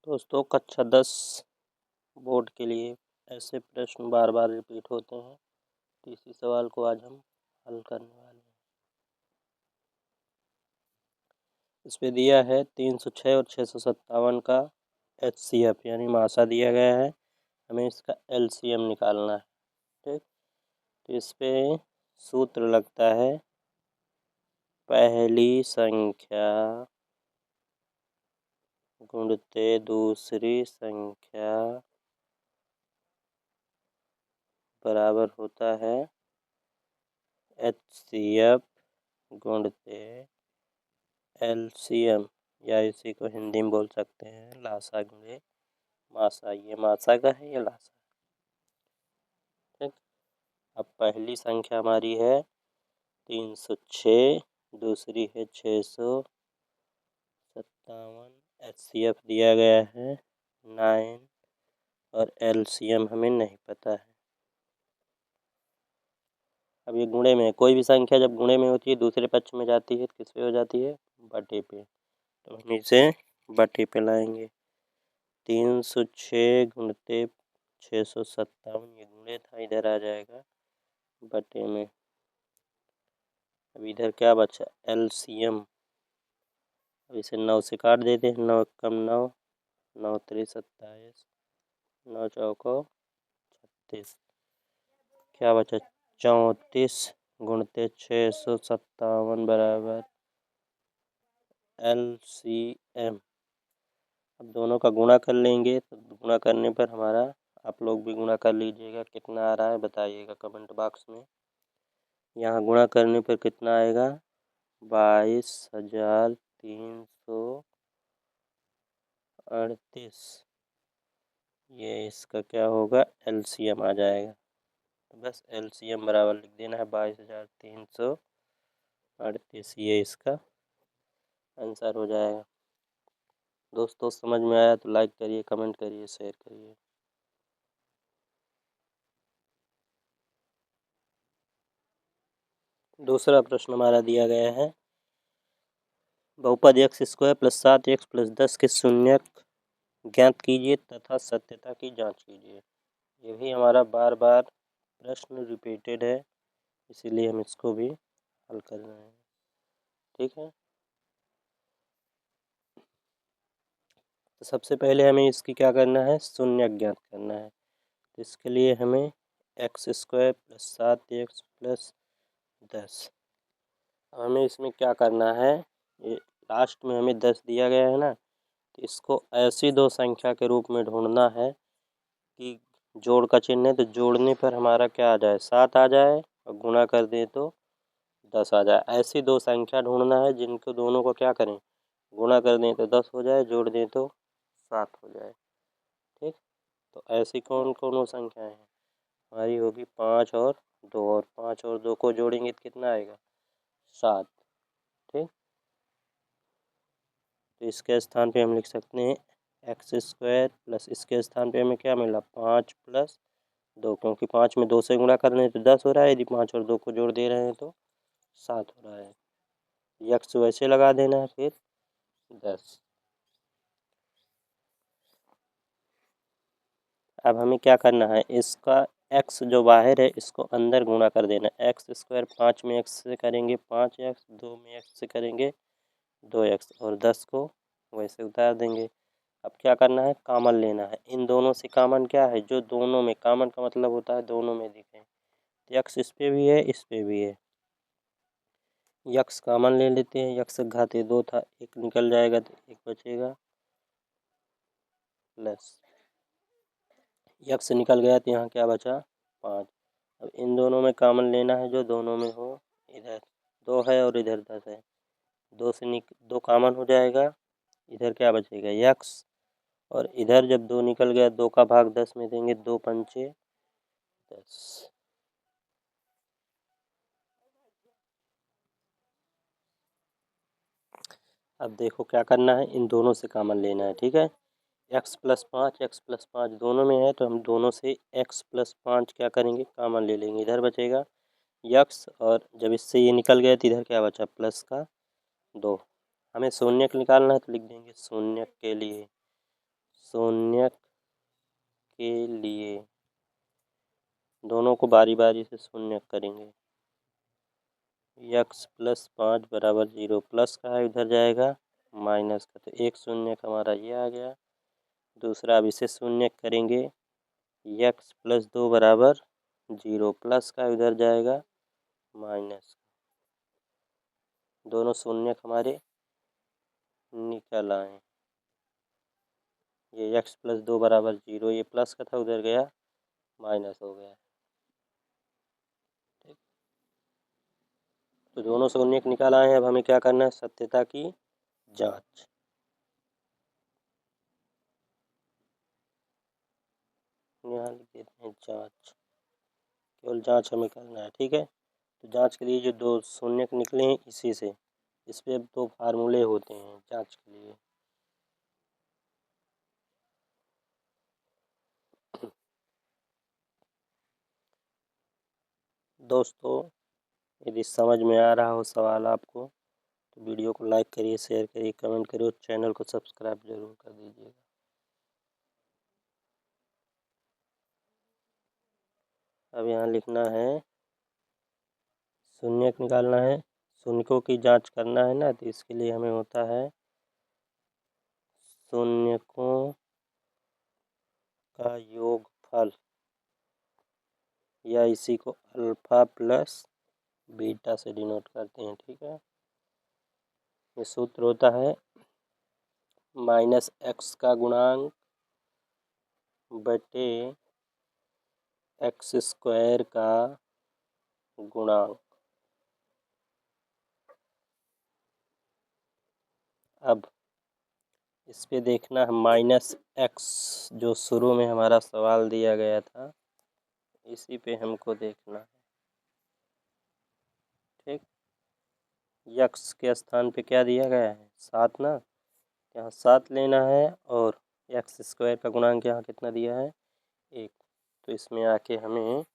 दोस्तों कक्षा 10 बोर्ड के लिए ऐसे प्रश्न बार बार रिपीट होते हैं, तो इसी सवाल को आज हम हल करने वाले हैं। इस पे दिया है 306 और 657 का HCF यानी मासा दिया गया है, हमें इसका LCM निकालना है। ठीक, तो इस पे सूत्र लगता है पहली संख्या गुणित दूसरी संख्या बराबर होता है HCF गुणित LCM, या इसी को हिंदी में बोल सकते हैं लासा गुणे मासा। ये मासा का है, ये लासा। ठीक, अब पहली संख्या हमारी है 306, दूसरी है 657, HCF दिया गया है 9 और LCM हमें नहीं पता है। अब ये गुणे में, कोई भी संख्या जब गुणे में होती है दूसरे पक्ष में जाती है तो किस पे हो जाती है? बटे पे। तो हम इसे बटे पे लाएंगे। 306 गुणित 657, ये गुणे था, इधर आ जाएगा बटे में। अब इधर क्या बचा? LCM। अब इसे 9 से काट देते हैं। 9 कम 9, 9 3 27, 9 चौको 36। क्या बचा? 34 गुणित 657 बराबर LCM। अब दोनों का गुणा कर लेंगे, तो गुणा करने पर हमारा, आप लोग भी गुणा कर लीजिएगा, कितना आ रहा है बताइएगा कमेंट बॉक्स में। यहाँ गुणा करने पर कितना आएगा? 22,338। ये इसका क्या होगा? LCM आ जाएगा। बस LCM बराबर लिख देना है 22,338। ये इसका आंसर हो जाएगा। दोस्तों समझ में आया तो लाइक करिए, कमेंट करिए, शेयर करिए। दूसरा प्रश्न हमारा दिया गया है बहुपद x² + 7x + 10 के शून्यक ज्ञात कीजिए तथा सत्यता की जांच कीजिए। ये भी हमारा बार बार प्रश्न रिपीटेड है, इसीलिए हम इसको भी हल कर रहे हैं। ठीक है, तो सबसे पहले हमें इसकी क्या करना है? शून्यक ज्ञात करना है। तो इसके लिए हमें x² + 7x + 10, हमें इसमें क्या करना है? ये लास्ट में हमें 10 दिया गया है ना, तो इसको ऐसी दो संख्या के रूप में ढूंढना है कि जोड़ का चिन्ह है तो जोड़ने पर हमारा क्या आ जाए? 7 आ जाए, और गुणा कर दें तो 10 आ जाए। ऐसी दो संख्या ढूंढना है जिनको दोनों को क्या करें? गुणा कर दें तो 10 हो जाए, जोड़ दें तो 7 हो जाए। ठीक, तो ऐसी कौन कौन संख्याएं हैं? हमारी होगी 5 और 2, और 5 और 2 को जोड़ेंगे तो कितना आएगा? 7। ठीक, तो इसके स्थान पे हम लिख सकते हैं x² प्लस इसके स्थान पे हमें क्या मिला? 5 + 2, क्योंकि 5 में 2 से गुणा कर रहे हैं तो 10 हो रहा है, यदि 5 और 2 को जोड़ दे रहे हैं तो 7 हो रहा है। यक्स वैसे लगा देना है, फिर 10। अब हमें क्या करना है? इसका x जो बाहर है इसको अंदर गुणा कर देना। x², 5 में x से करेंगे 5x, 2 में x से करेंगे 2x, और 10 को वैसे उतार देंगे। अब क्या करना है? कॉमन लेना है। इन दोनों से कॉमन क्या है? जो दोनों में, कॉमन का मतलब होता है दोनों में दिखे। यक्स इस पे भी है, इस पे भी है। यक्स कॉमन ले लेते हैं। यक्स घाते 2 था, एक निकल जाएगा तो एक बचेगा, प्लस यक्स निकल गया तो यहाँ क्या बचा? 5। अब इन दोनों में कॉमन लेना है जो दोनों में हो। इधर 2 है और इधर 10 है, 2 से 2 कॉमन हो जाएगा, इधर क्या बचेगा? यक्स। और इधर जब 2 निकल गया, 2 का भाग 10 में देंगे, 2 पंचे 10। अब देखो क्या करना है? इन दोनों से कॉमन लेना है। ठीक है, x + 5, x + 5 दोनों में है तो हम दोनों से x + 5 क्या करेंगे? कॉमन ले लेंगे। इधर बचेगा यक्स, और जब इससे ये निकल गया तो इधर क्या बचा? प्लस का 2। हमें शून्यक निकालना है तो लिख देंगे शून्यक के लिए शून्यक के लिए दोनों को बारी बारी से शून्यक करेंगे। x प्लस 5 बराबर 0, प्लस का है इधर जाएगा माइनस का, तो एक शून्यक हमारा ये आ गया। दूसरा अब इसे शून्यक करेंगे, x प्लस 2 बराबर 0, प्लस का इधर जाएगा माइनस। दोनों शून्यक हमारे निकल आए। ये x प्लस 2 बराबर 0, ये प्लस का था उधर गया माइनस हो गया। ठीक, तो दोनों शून्यक निकल आए हैं। अब हमें क्या करना है, सत्यता की जांच। यहाँ लिख देते हैं जांच, केवल जांच हमें करना है। ठीक है, तो जांच के लिए जो दो शून्यक निकले हैं इसी से, इस पे दो फार्मूले होते हैं जांच के लिए। दोस्तों, यदि समझ में आ रहा हो सवाल आपको तो वीडियो को लाइक करिए, शेयर करिए, कमेंट करिए और चैनल को सब्सक्राइब जरूर कर दीजिएगा। अब यहाँ लिखना है, शून्यक निकालना है, शून्यकों की जांच करना है ना, तो इसके लिए हमें होता है शून्यकों का योगफल, या इसी को अल्फा प्लस बीटा से डिनोट करते हैं। ठीक है, ये सूत्र होता है माइनस एक्स का गुणांक बटे एक्स स्क्वायर का गुणांक। अब इस पे देखना है माइनस एक्स, जो शुरू में हमारा सवाल दिया गया था, इसी पे हमको देखना है। ठीक, यक्स के स्थान पे क्या दिया गया है, 7 ना, यहाँ 7 लेना है, और एक्स स्क्वायर का गुणांक यहाँ कितना दिया है, 1, तो इसमें आके हमें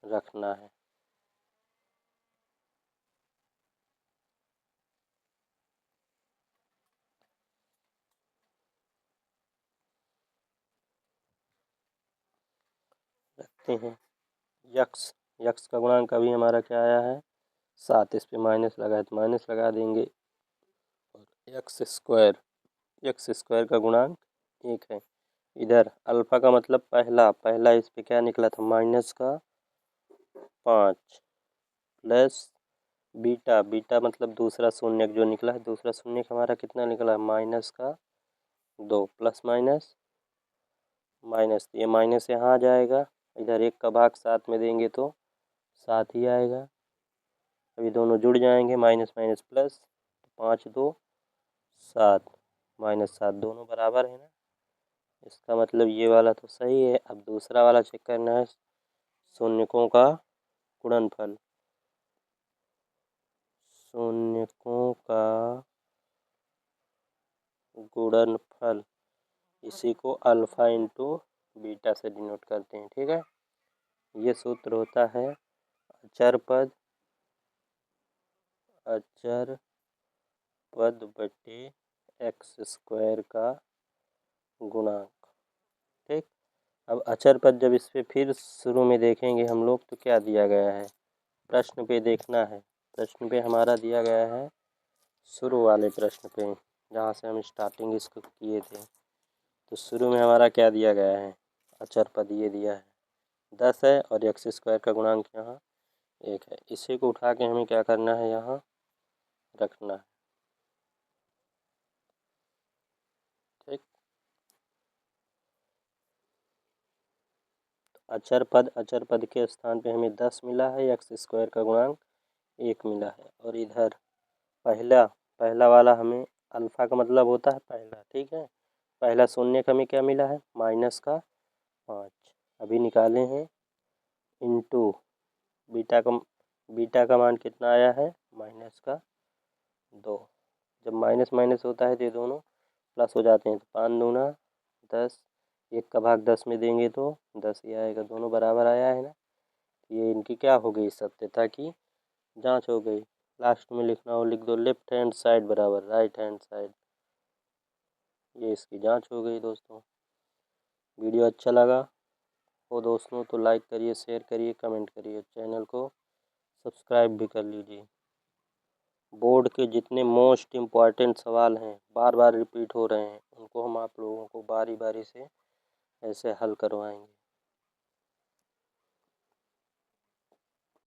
रखना है। रखते हैं यक्स, यक्स का गुणांक अभी हमारा क्या आया है 7, इस पे माइनस लगाए तो माइनस लगा देंगे, और एक्स स्क्वायर का गुणांक 1 है। इधर अल्फा का मतलब पहला इस पे क्या निकला था माइनस का 5, प्लस बीटा, बीटा मतलब दूसरा शून्यक जो निकला है, दूसरा शून्यक हमारा कितना निकला, माइनस का 2, प्लस माइनस माइनस, ये माइनस यहाँ आ जाएगा, इधर 1 का भाग 7 में देंगे तो 7 ही आएगा। अभी दोनों जुड़ जाएंगे, माइनस माइनस प्लस, 5 2 7, माइनस 7, दोनों बराबर है ना, इसका मतलब ये वाला तो सही है। अब दूसरा वाला चेक करना है, शून्यकों का गुणनफल, शून्यकों का गुणनफल, इसी को अल्फा इंटू बीटा से डिनोट करते हैं। ठीक है, ये सूत्र होता है अचर पद बटे एक्स स्क्वायर का गुणांक। ठीक, अब अचर पद जब इस पे फिर शुरू में देखेंगे हम लोग तो क्या दिया गया है, प्रश्न पे देखना है। प्रश्न पे हमारा दिया गया है, शुरू वाले प्रश्न पे जहाँ से हम स्टार्टिंग इसको किए थे, तो शुरू में हमारा क्या दिया गया है, अचर पद ये दिया है 10 है, और एक्स स्क्वायर का गुणांक यहाँ 1 है। इसी को उठा के हमें क्या करना है, यहाँ रखना है। ठीक, अचर पद के स्थान पे हमें 10 मिला है, एक्स स्क्वायर का गुणांक 1 मिला है, और इधर पहला वाला हमें अल्फा का मतलब होता है पहला। ठीक है, पहला शून्य का हमें क्या मिला है, माइनस का 5, अभी निकाले हैं, इंटू बीटा का मान कितना आया है, माइनस का 2। जब माइनस माइनस होता है तो ये दोनों प्लस हो जाते हैं, तो 5 दूना 10, 1 का भाग 10 में देंगे तो 10 ही आएगा, दोनों बराबर आया है ना। ये इनकी क्या हो गई, सत्यता की जांच हो गई। लास्ट में लिखना हो लिख दो, लेफ्ट हैंड साइड बराबर राइट हैंड साइड, ये इसकी जांच हो गई दोस्तों। वीडियो अच्छा लगा हो दोस्तों तो लाइक करिए, शेयर करिए, कमेंट करिए, चैनल को सब्सक्राइब भी कर लीजिए। बोर्ड के जितने मोस्ट इम्पॉर्टेंट सवाल हैं, बार बार रिपीट हो रहे हैं, उनको हम आप लोगों को बारी बारी से ऐसे हल करवाएंगे।